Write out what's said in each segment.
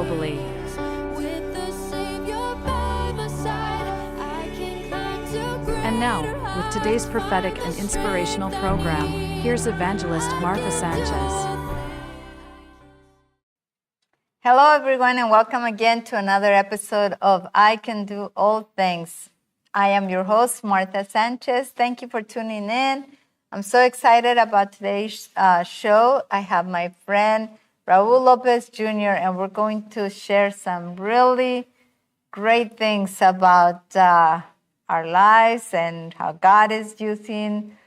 globally. And now, with today's prophetic and inspirational program, here's evangelist Martha Sanchez. Hello, everyone, and welcome again to another episode of I Can Do All Things. I am your host, Martha Sanchez. Thank you for tuning in. I'm so excited about today's show. I have my friend, Raul Lopez Jr., and we're going to share some really great things about our lives and how God is using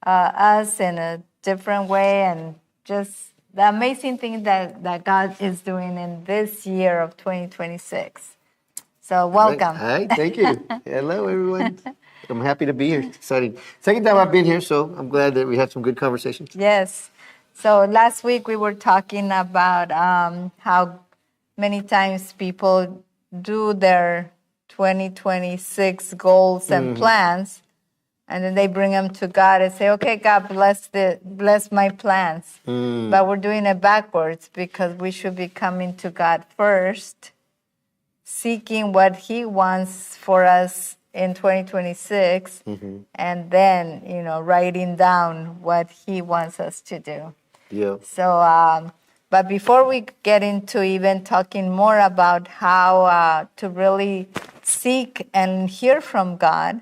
us in a different way, and just the amazing thing that God is doing in this year of 2026. So welcome. Hi, thank you. Hello, everyone. I'm happy to be here. It's exciting. Second time I've been here, so I'm glad that we had some good conversations. Yes. So last week we were talking about how many times people do their 2026 goals and plans, and then they bring them to God and say, okay, God, bless my plans. But we're doing it backwards, because we should be coming to God first, seeking what He wants for us in 2026, and then, writing down what He wants us to do. Yeah. So, but before we get into even talking more about how to really seek and hear from God,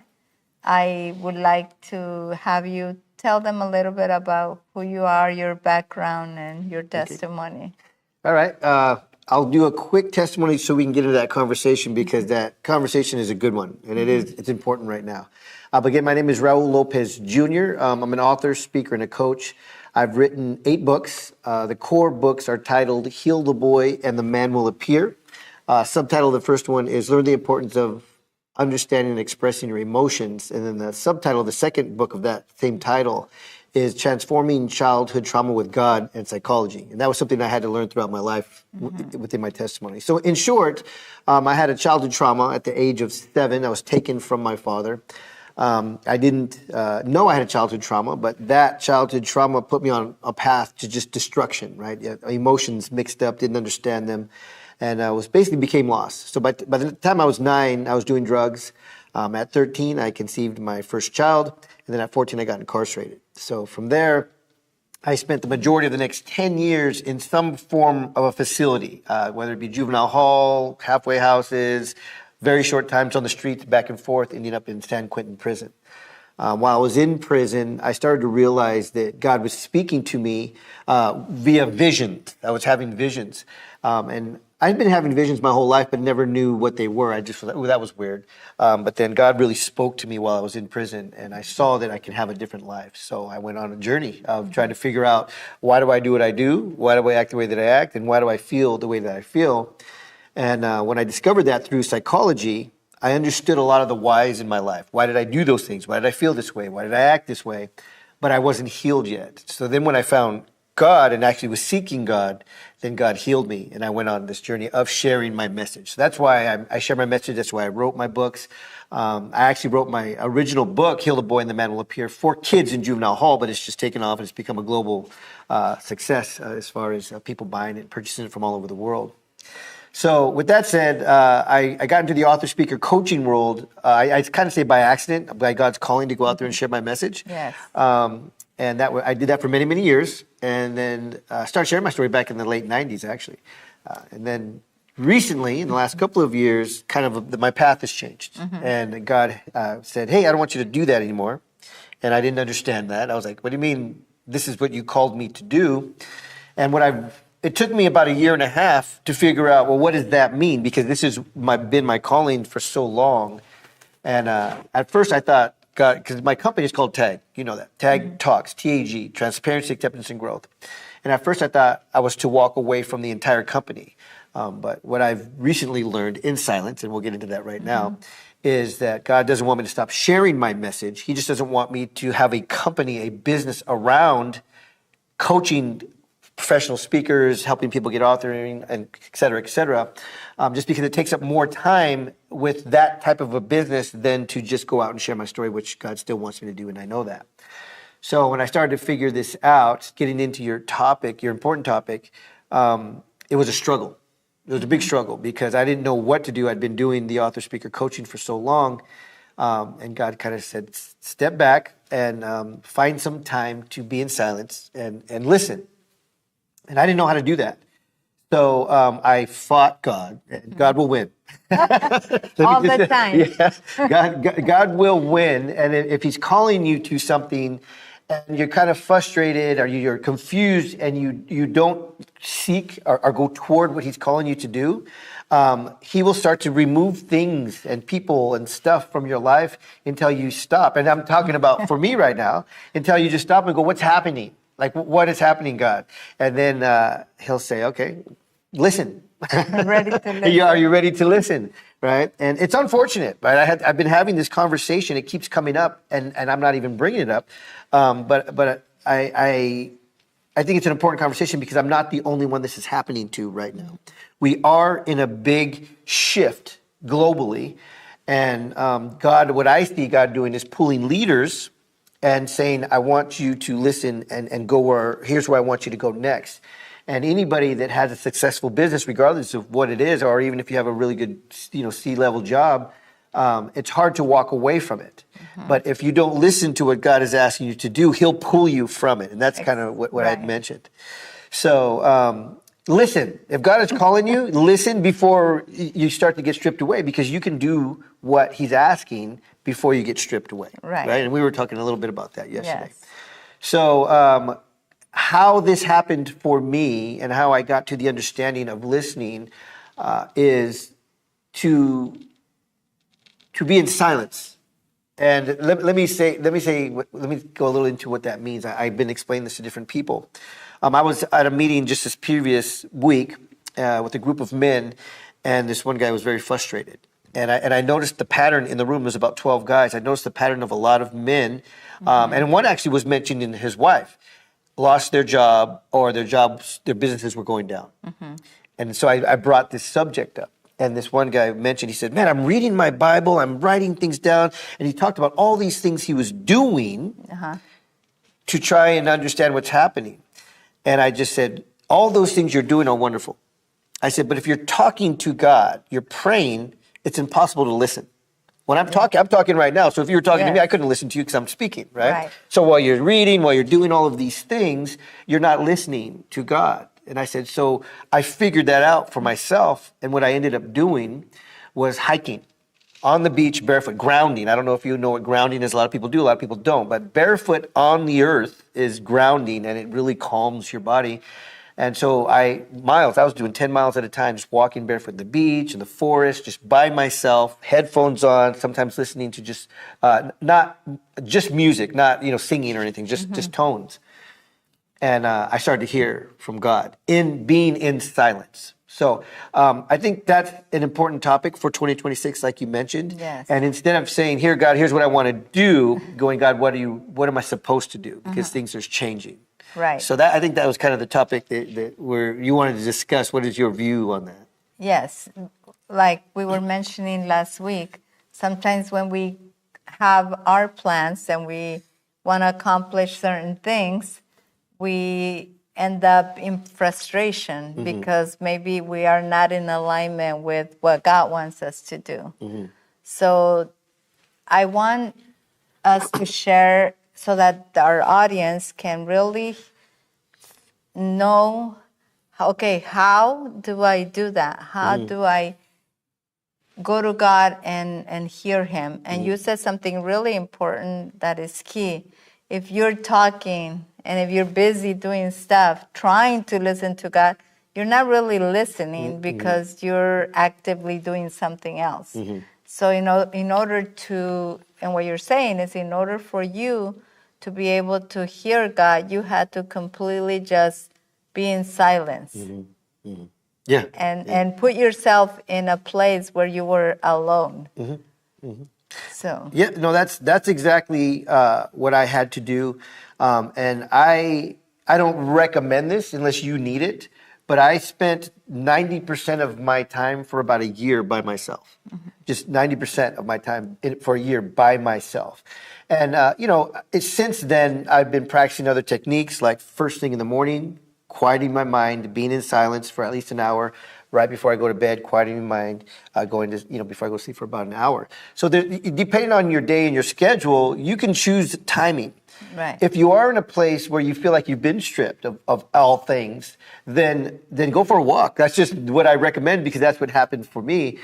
I would like to have you tell them a little bit about who you are, your background, and your testimony. All right. I'll do a quick testimony so we can get into that conversation, because that conversation is a good one, and it's important right now. But again, my name is Raul Lopez Jr. I'm an author, speaker, and a coach. I've written 8 books. The core books are titled Heal the Boy and the Man Will Appear. Subtitle of the first one is Learn the Importance of Understanding and Expressing Your Emotions. And then the subtitle of the second book of that same title is Transforming Childhood Trauma with God and Psychology. And that was something I had to learn throughout my life within my testimony. So in short, I had a childhood trauma at the age of 7. I was taken from my father. I didn't know I had a childhood trauma, but that childhood trauma put me on a path to just destruction, right? Emotions mixed up, didn't understand them, and basically became lost. So by the time I was 9, I was doing drugs. At 13, I conceived my first child, and then at 14, I got incarcerated. So from there, I spent the majority of the next 10 years in some form of a facility, whether it be juvenile hall, halfway houses, very short times on the streets, back and forth, ending up in San Quentin prison. While I was in prison, I started to realize that God was speaking to me via visions. I was having visions. And I'd been having visions my whole life, but never knew what they were. I just thought, oh, that was weird. But then God really spoke to me while I was in prison, and I saw that I can have a different life. So I went on a journey of trying to figure out, why do I do what I do? Why do I act the way that I act? And why do I feel the way that I feel? And when I discovered that through psychology, I understood a lot of the whys in my life. Why did I do those things? Why did I feel this way? Why did I act this way? But I wasn't healed yet. So then when I found God and actually was seeking God, then God healed me. And I went on this journey of sharing my message. So that's why I share my message. That's why I wrote my books. I actually wrote my original book, Heal the Boy and the Man Will Appear, for kids in juvenile hall, but it's just taken off and it's become a global success as far as people buying it, purchasing it from all over the world. So with that said, I got into the author, speaker, coaching world. I kind of say by accident, by God's calling to go out there and share my message. Yes. And I did that for many, many years. And then started sharing my story back in the late 90s, actually. And then recently, in the last couple of years, my path has changed. And God said, hey, I don't want you to do that anymore. And I didn't understand that. I was like, what do you mean this is what you called me to do? And it took me about 1.5 years to figure out, well, what does that mean? Because this has been my calling for so long. And at first I thought, God, because my company is called TAG, you know that. TAG Talks, TAG, Transparency, Acceptance, and Growth. And at first I thought I was to walk away from the entire company. But what I've recently learned in silence, and we'll get into that right now, is that God doesn't want me to stop sharing my message. He just doesn't want me to have a company, a business around coaching professional speakers, helping people get authoring, and et cetera, just because it takes up more time with that type of a business than to just go out and share my story, which God still wants me to do, and I know that. So when I started to figure this out, getting into your topic, your important topic, it was a struggle. It was a big struggle because I didn't know what to do. I'd been doing the author speaker coaching for so long. And God kind of said, step back and find some time to be in silence and listen. And I didn't know how to do that. So I fought God, and God will win. All the time. Yeah, God will win. And if he's calling you to something and you're kind of frustrated or you're confused and you don't seek or go toward what he's calling you to do, he will start to remove things and people and stuff from your life until you stop. And I'm talking about for me right now, until you just stop and go, what's happening? Like, what is happening, God? And then he'll say, okay, listen. Ready to listen. Are you ready to listen? Right? And it's unfortunate, right? I've been having this conversation. It keeps coming up, and I'm not even bringing it up. But I think it's an important conversation because I'm not the only one this is happening to right now. We are in a big shift globally. And God, what I see God doing is pulling leaders and saying, I want you to listen and go where, here's where I want you to go next. And anybody that has a successful business, regardless of what it is, or even if you have a really good, C-level job, it's hard to walk away from it. Mm-hmm. But if you don't listen to what God is asking you to do, he'll pull you from it. And that's kind of what I had mentioned. So listen. If God is calling you, listen before you start to get stripped away, because you can do what he's asking before you get stripped away. Right? And we were talking a little bit about that yesterday. Yes. So how this happened for me and how I got to the understanding of listening is to be in silence. And let me go a little into what that means. I've been explaining this to different people. I was at a meeting just this previous week with a group of men, and this one guy was very frustrated. And I noticed the pattern in the room. There's about 12 guys. I noticed the pattern of a lot of men, and one actually was mentioning his wife lost their job, or their businesses were going down. Mm-hmm. And so I brought this subject up. And this one guy mentioned, he said, man, I'm reading my Bible, I'm writing things down. And he talked about all these things he was doing to try and understand what's happening. And I just said, all those things you're doing are wonderful. I said, but if you're talking to God, you're praying, it's impossible to listen. When I'm talking right now. So if you were talking to me, I couldn't listen to you because I'm speaking, right? So while you're reading, while you're doing all of these things, you're not listening to God. And I said, so I figured that out for myself. And what I ended up doing was hiking on the beach barefoot, grounding. I don't know if you know what grounding is. A lot of people do, a lot of people don't. But barefoot on the earth is grounding, and it really calms your body. And so I was doing 10 miles at a time, just walking barefoot at the beach, in the forest, just by myself, headphones on, sometimes listening to just, not just music, not, singing or anything, just tones. And I started to hear from God in being in silence. So I think that's an important topic for 2026, like you mentioned. Yes. And instead of saying, here, God, here's what I want to do, going, God, what am I supposed to do? Because things are changing. Right. So I think that was kind of the topic that where you wanted to discuss. What is your view on that? Yes. Like we were mentioning last week, sometimes when we have our plans and we want to accomplish certain things, we end up in frustration because maybe we are not in alignment with what God wants us to do. Mm-hmm. So I want us to share so that our audience can really know, okay, how do I do that? How do I go to God and hear him? And you said something really important that is key. If you're talking and if you're busy doing stuff, trying to listen to God, you're not really listening because you're actively doing something else. So, in order to, and what you're saying is in order for you to be able to hear God, you had to completely just be in silence. Yeah. And put yourself in a place where you were alone. So. Yeah, no, that's exactly what I had to do. And I don't recommend this unless you need it, but I spent 90% of my time for about a year by myself. Just 90% of my time for a year by myself. And, since then, I've been practicing other techniques like first thing in the morning, quieting my mind, being in silence for at least an hour, right before I go to bed, quieting my mind, going to, before I go to sleep for about an hour. So depending on your day and your schedule, you can choose timing. Right. If you are in a place where you feel like you've been stripped of all things, then go for a walk. That's just what I recommend because that's what happened for me.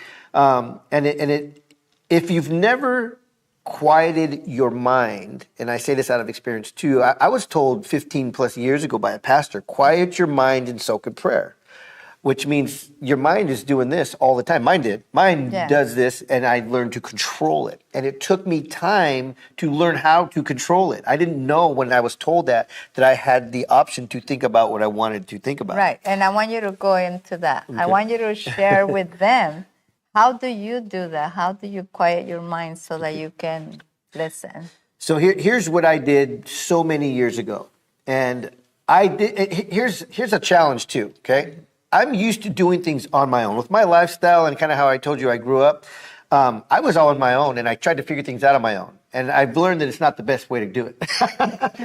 If you've never quieted your mind, and I say this out of experience too, I was told 15 plus years ago by a pastor, quiet your mind and soak in prayer. Which means your mind is doing this all the time. Mine did. Mine does this, and I learned to control it. And it took me time to learn how to control it. I didn't know when I was told that I had the option to think about what I wanted to think about. Right, and I want you to go into that. Okay. I want you to share with them, how do you do that? How do you quiet your mind so that you can listen? So here's what I did so many years ago. And here's a challenge too, okay? I'm used to doing things on my own. With my lifestyle and kind of how I told you I grew up, I was all on my own and I tried to figure things out on my own. And I've learned that it's not the best way to do it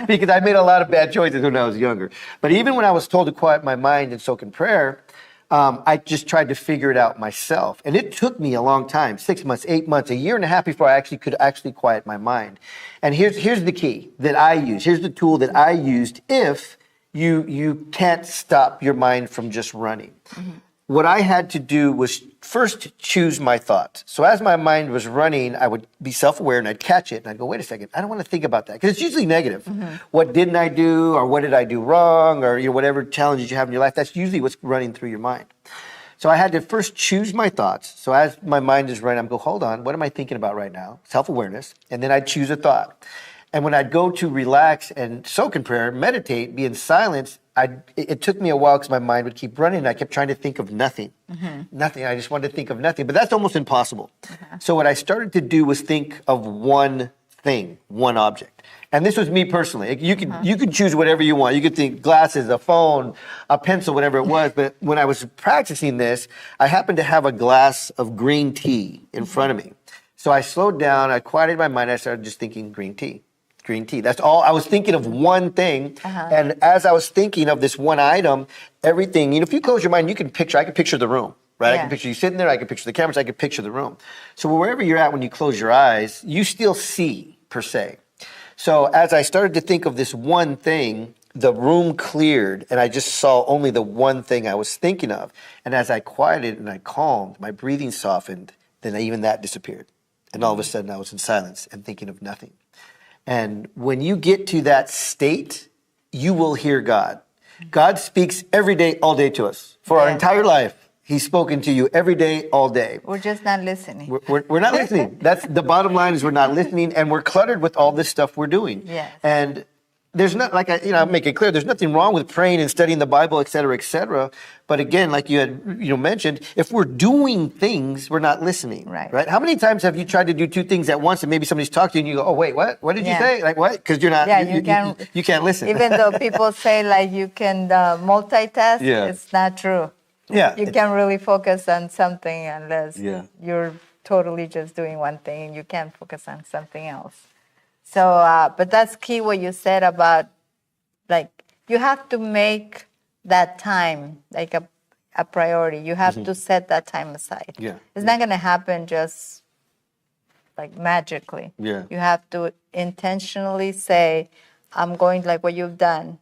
because I made a lot of bad choices when I was younger. But even when I was told to quiet my mind and soak in prayer, I just tried to figure it out myself. And it took me a long time, 6 months, 8 months, a year and a half before I could quiet my mind. And here's the key that I use. Here's the tool that I used if you can't stop your mind from just running. Mm-hmm. What I had to do was first choose my thoughts. So as my mind was running, I would be self-aware and I'd catch it and I'd go, wait a second, I don't want to think about that because it's usually negative. Mm-hmm. What didn't I do or what did I do wrong or whatever challenges you have in your life, that's usually what's running through your mind. So I had to first choose my thoughts. So as my mind is running, I'm go, hold on, what am I thinking about right now? Self-awareness. And then I'd choose a thought. And when I'd go to relax and soak in prayer, meditate, be in silence, it took me a while because my mind would keep running. And I kept trying to think of nothing. Mm-hmm. Nothing. I just wanted to think of nothing. But that's almost impossible. Uh-huh. So what I started to do was think of one thing, one object. And this was me personally. You could choose whatever you want. You could think glasses, a phone, a pencil, whatever it was. But when I was practicing this, I happened to have a glass of green tea in front of me. So I slowed down. I quieted my mind. I started just thinking green tea. Green tea. That's all. I was thinking of one thing. Uh-huh. And as I was thinking of this one item, everything, if you close your mind, I can picture the room, right? Yeah. I can picture you sitting there. I can picture the cameras. I can picture the room. So wherever you're at when you close your eyes, you still see per se. So as I started to think of this one thing, the room cleared and I just saw only the one thing I was thinking of. And as I quieted and I calmed, my breathing softened, then even that disappeared. And all of a sudden I was in silence and thinking of nothing. And when you get to that state, you will hear God. God speaks every day, all day to us. For our entire life, He's spoken to you every day, all day. We're just not listening. We're not listening. That's the bottom line is we're not listening, and we're cluttered with all this stuff we're doing. Yes. And there's not, like I make it clear, there's nothing wrong with praying and studying the Bible, et cetera, et cetera. But again, like you had mentioned, if we're doing things, we're not listening. Right? How many times have you tried to do two things at once and maybe somebody's talking to you and you go, oh, wait, what? What did you say? Like, what? Because you're not, you can't listen. Even though people say like you can multitask, it's not true. Yeah. You can't really focus on something unless you're totally just doing one thing and you can't focus on something else. So, but that's key what you said about, like, you have to make that time like a priority. You have to set that time aside. Yeah. It's not going to happen just like magically. Yeah. You have to intentionally say, I'm going like what you've done,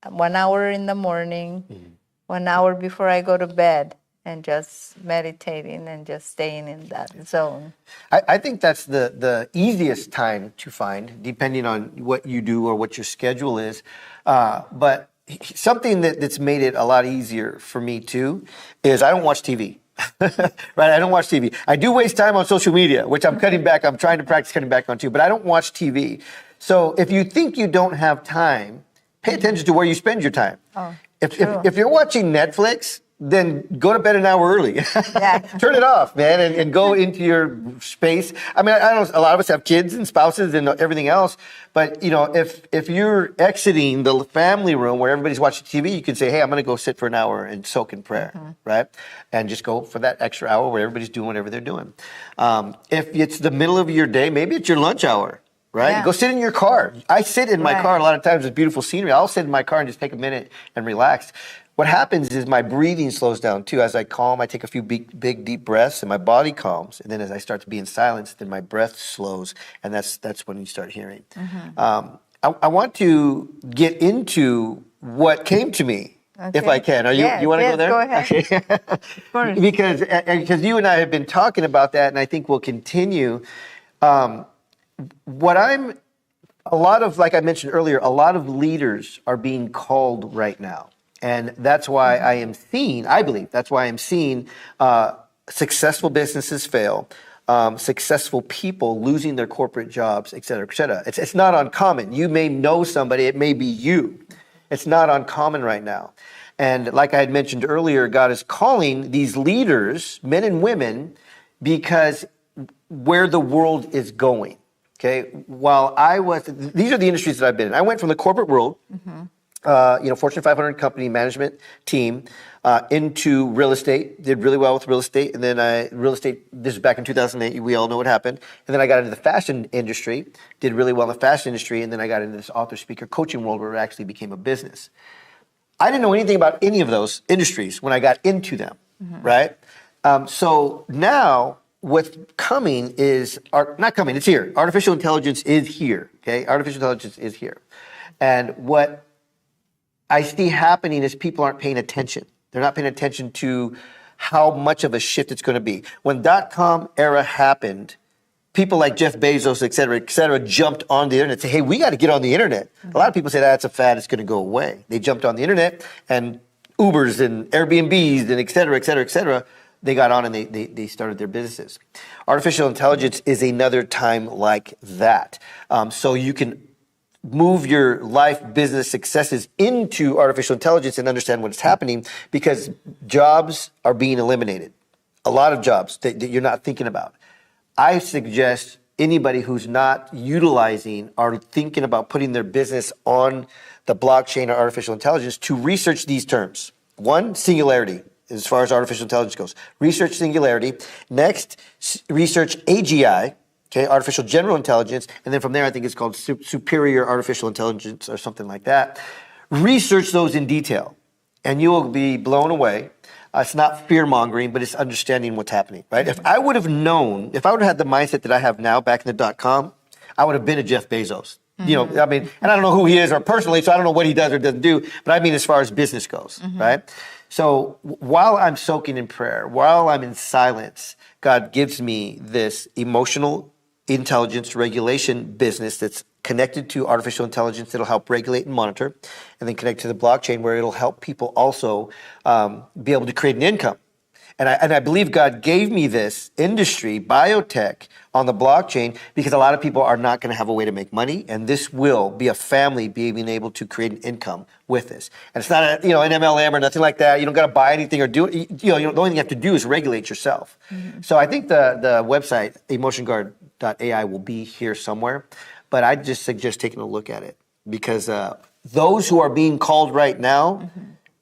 1 hour in the morning, 1 hour before I go to bed. And just meditating and just staying in that zone. I think that's the easiest time to find, depending on what you do or what your schedule is. But something that's made it a lot easier for me too is I don't watch TV. Right? I don't watch TV. I do waste time on social media, which I'm cutting back. I'm trying to practice cutting back on too, but I don't watch TV. So if you think you don't have time, pay attention to where you spend your time. Oh, if you're watching Netflix, then go to bed an hour early. Turn it off, man, and go into your space. I mean, I know a lot of us have kids and spouses and everything else, but if you're exiting the family room where everybody's watching TV, you can say, hey, I'm going to go sit for an hour and soak in prayer, right? And just go for that extra hour where everybody's doing whatever they're doing. If it's the middle of your day, maybe it's your lunch hour. Right? Yeah. Go sit in your car. I sit in my car a lot of times with beautiful scenery. I'll sit in my car and just take a minute and relax. what happens is my breathing slows down too. As I calm, I take a few big deep breaths, and my body calms. And then as I start to be in silence, then my breath slows, and that's when you start hearing. I want to get into what came to me, if I can. You want to go there? Go ahead. Okay. Of course. Because you and I have been talking about that, and I think we'll continue. Like I mentioned earlier, a lot of leaders are being called right now. And that's why I believe that's why I'm seeing successful businesses fail, successful people losing their corporate jobs, et cetera, et cetera. It's not uncommon. You may know somebody, it may be you. It's not uncommon right now. And like I had mentioned earlier, God is calling these leaders, men and women, because where the world is going. Okay, these are the industries that I've been in. I went from the corporate world, Fortune 500 company management team, into real estate, did really well with real estate. And then this is back in 2008, we all know what happened. And then I got into the fashion industry, did really well in the fashion industry. And then I got into this author, speaker, coaching world where it actually became a business. I didn't know anything about any of those industries when I got into them, right? So now, what's coming is, it's here. Artificial intelligence is here, okay? Artificial intelligence is here. And what I see happening is people aren't paying attention. They're not paying attention to how much of a shift it's going to be. When .com era happened, people like Jeff Bezos, et cetera, jumped on the internet and said, hey, we got to get on the internet. A lot of people say that's a fad, it's going to go away. They jumped on the internet, and Ubers and Airbnbs and et cetera, they got on and they started their businesses. Artificial intelligence is another time like that. So you can move your life, business successes into artificial intelligence and understand what's happening, because jobs are being eliminated. A lot of jobs that you're not thinking about. I suggest anybody who's not utilizing or thinking about putting their business on the blockchain or artificial intelligence to research these terms. One, singularity, as far as artificial intelligence goes. Research singularity. Next, research AGI, okay, artificial general intelligence. And then from there, I think it's called superior artificial intelligence or something like that. Research those in detail, and you will be blown away. It's not fear-mongering, but it's understanding what's happening, right? If I would have had the mindset that I have now back in the .com, I would have been a Jeff Bezos. You know, I mean, and I don't know who he is or personally, so I don't know what he does or doesn't do, but I mean as far as business goes, right? So while I'm soaking in prayer, while I'm in silence, God gives me this emotional intelligence regulation business that's connected to artificial intelligence that'll help regulate and monitor, and then connect to the blockchain where it'll help people also be able to create an income. And I believe God gave me this industry, biotech, on the blockchain because a lot of people are not going to have a way to make money, and this will be a family being able to create an income with this. And it's not an MLM or nothing like that. You don't got to buy anything or do it. The only thing you have to do is regulate yourself. So I think the website, EmotionGuard.ai, will be here somewhere, but I just suggest taking a look at it because those who are being called right now,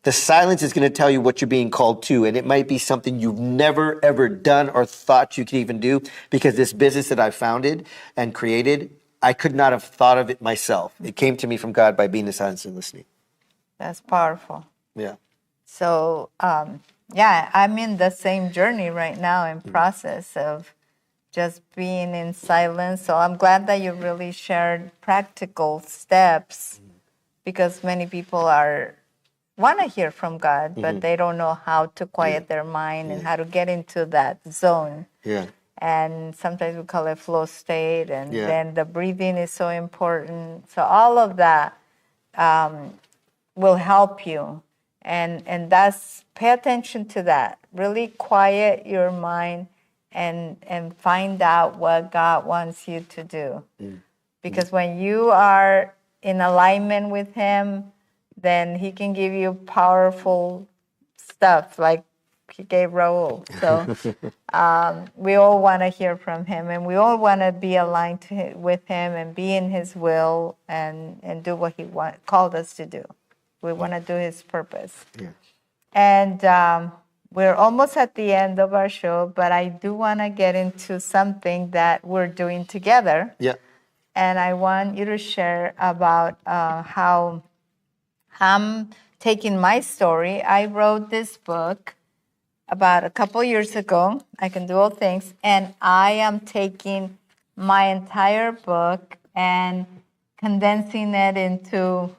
the silence is going to tell you what you're being called to, and it might be something you've never, ever done or thought you could even do, because this business that I founded and created, I could not have thought of it myself. It came to me from God by being in silence and listening. That's powerful. Yeah. So, I'm in the same journey right now in process of just being in silence. So I'm glad that you really shared practical steps, because many people want to hear from God, but they don't know how to quiet their mind and how to get into that zone. Yeah. And sometimes we call it flow state, and then the breathing is so important. So all of that will help you. And that's, pay attention to that. Really quiet your mind and find out what God wants you to do. Because when you are in alignment with Him, then He can give you powerful stuff like He gave Raul. So we all want to hear from Him, and we all want to be aligned with Him and be in His will and do what He called us to do. We want to do His purpose. Yeah. And we're almost at the end of our show, but I do want to get into something that we're doing together. Yeah. And I want you to share about how I'm taking my story. I wrote this book about a couple years ago, I Can Do All Things, and I am taking my entire book and condensing it into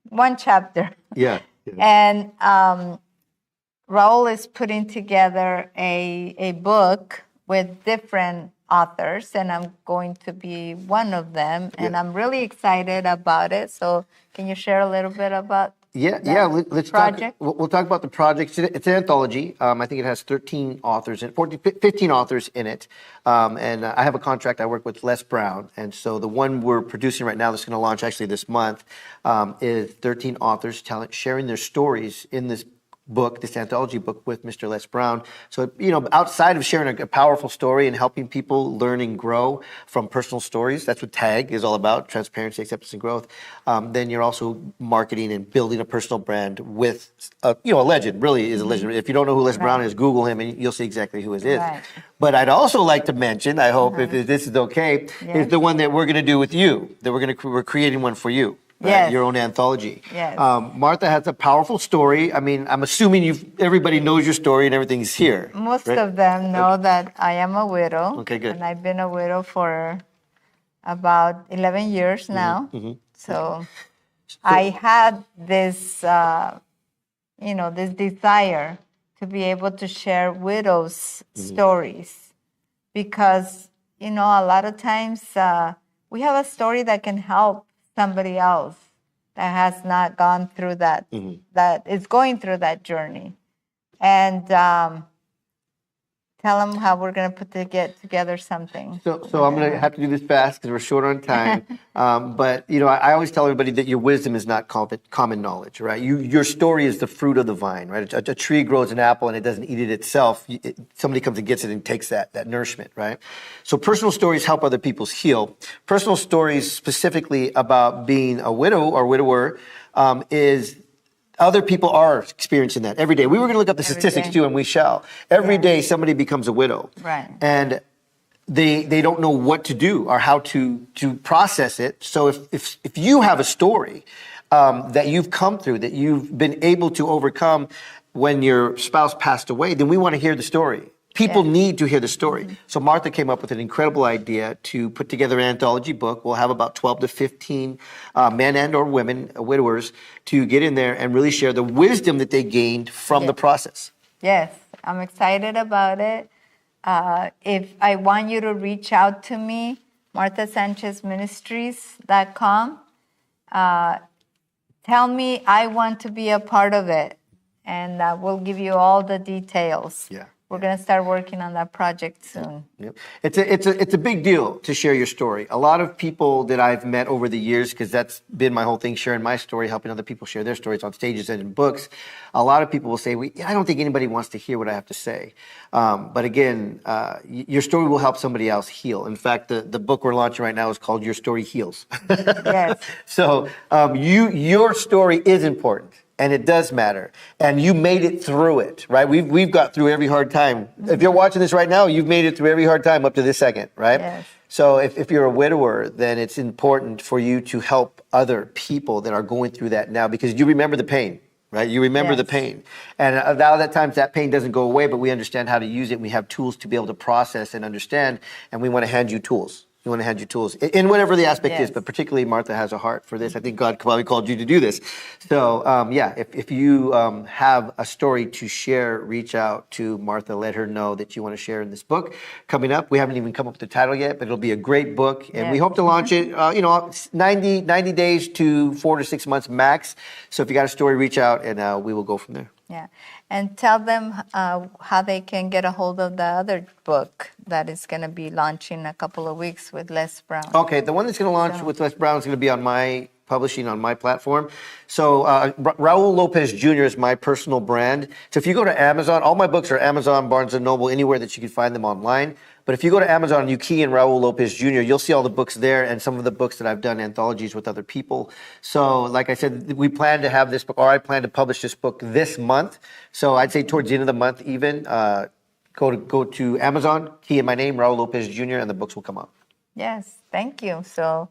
one chapter. Yeah. And Raul is putting together a book with different authors, and I'm going to be one of them, and I'm really excited about it. So can you share a little bit about Let's project? talk. We'll talk about the project. It's an anthology. I think it has 13 authors in 15 authors in it. And I have a contract. I work with Les Brown, and so the one we're producing right now, that's going to launch actually this month, is 13 authors sharing their stories in this book, this anthology book with Mr. Les Brown. So, outside of sharing a powerful story and helping people learn and grow from personal stories, that's what TAG is all about, transparency, acceptance, and growth. Then you're also marketing and building a personal brand with, a legend, really is a legend. If you don't know who Les Brown is, Google him and you'll see exactly who it is. Right. But I'd also like to mention, I hope if this is okay, is the one that we're going to do with you, that we're creating one for you. Right? Yes. Your own anthology. Yes. Martha has a powerful story. I mean, I'm assuming everybody knows your story and everything's here. Most right? of them know that I am a widow. Okay, good. And I've been a widow for about 11 years now. So I had this, this desire to be able to share widows' stories because, a lot of times we have a story that can help somebody else that has not gone through that, that is going through that journey. And tell them how we're going to get together something. So I'm going to have to do this fast because we're short on time. But, I always tell everybody that your wisdom is not common knowledge, right? Your story is the fruit of the vine, right? A tree grows an apple and it doesn't eat it itself. Somebody comes and gets it and takes that nourishment, right? So personal stories help other people's heal. Personal stories specifically about being a widow or widower is... Other people are experiencing that every day. We were going to look up the statistics too, and we shall. Every day somebody becomes a widow. Right. And they don't know what to do or how to process it. So if you have a story that you've come through, that you've been able to overcome when your spouse passed away, then we want to hear the story. People need to hear the story. So Martha came up with an incredible idea to put together an anthology book. We'll have about 12 to 15 men and or women, widowers, to get in there and really share the wisdom that they gained from the process. Yes, I'm excited about it. If I want you to reach out to me, MarthaSanchezMinistries.com. Tell me I want to be a part of it, and we'll give you all the details. Yeah. We're going to start working on that project soon. Yep. It's a big deal to share your story. A lot of people that I've met over the years, because that's been my whole thing, sharing my story, helping other people share their stories on stages and in books. A lot of people will say, I don't think anybody wants to hear what I have to say. But again, your story will help somebody else heal. In fact, the book we're launching right now is called Your Story Heals. Yes. So your story is important. And it does matter. And you made it through it, right? We've got through every hard time. If you're watching this right now, you've made it through every hard time up to this second, right? Yes. So if you're a widower, then it's important for you to help other people that are going through that now because you remember the pain, right? You remember the pain. And a lot of times that pain doesn't go away, but we understand how to use it. We have tools to be able to process and understand, and we want to hand you tools. We want to hand you tools in whatever the aspect is, but particularly Martha has a heart for this. I think God probably called you to do this. So, if you have a story to share, reach out to Martha. Let her know that you want to share in this book coming up. We haven't even come up with the title yet, but it'll be a great book. And we hope to launch it, 90 days to 4 to 6 months max. So if you got a story, reach out and we will go from there. Yeah. And tell them how they can get a hold of the other book that is going to be launching in a couple of weeks with Les Brown. Okay, the one that's going to launch with Les Brown is going to be on my publishing on my platform. So Raul Lopez Jr. is my personal brand. So if you go to Amazon, all my books are Amazon, Barnes & Noble, anywhere that you can find them online. But if you go to Amazon and you key in Raul Lopez Jr., you'll see all the books there and some of the books that I've done anthologies with other people. So like I said, we plan to have this book, or I plan to publish this book this month. So I'd say towards the end of the month even, go to Amazon, key in my name, Raul Lopez Jr., and the books will come up. Yes, thank you. So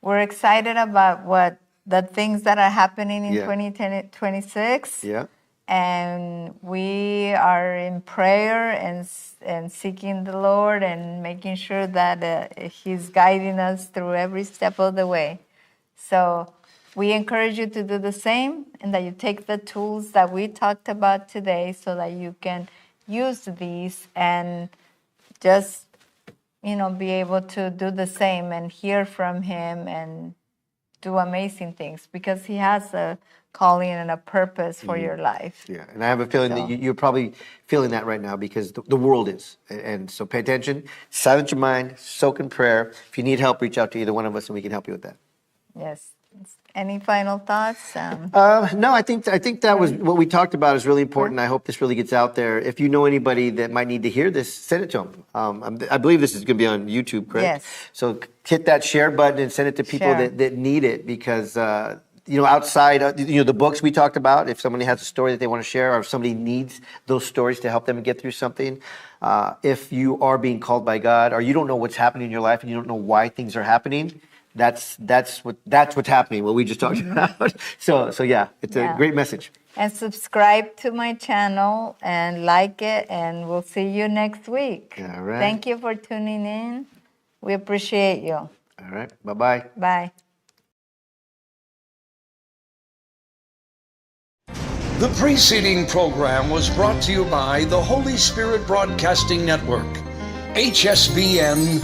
we're excited about what the things that are happening in Yeah. 2026. Yeah. And we are in prayer and seeking the Lord and making sure that He's guiding us through every step of the way. So we encourage you to do the same, and that you take the tools that we talked about today so that you can use these and just, be able to do the same and hear from Him and do amazing things, because He has a calling and a purpose for your life. Yeah, and I have a feeling that you're probably feeling that right now, because the world is. And so pay attention, silence your mind, soak in prayer. If you need help, reach out to either one of us and we can help you with that. Yes. Any final thoughts? No, I think that was what we talked about is really important. I hope this really gets out there. If you know anybody that might need to hear this, send it to them. I believe this is going to be on YouTube, correct? Yes. So hit that share button and send it to people that need it, because outside, the books we talked about, if somebody has a story that they want to share, or if somebody needs those stories to help them get through something, if you are being called by God, or you don't know what's happening in your life and you don't know why things are happening, that's what's happening, what we just talked about. So yeah, it's a great message. And subscribe to my channel and like it, and we'll see you next week. All right. Thank you for tuning in. We appreciate you. All right. Bye-bye. Bye. The preceding program was brought to you by the Holy Spirit Broadcasting Network, HSBN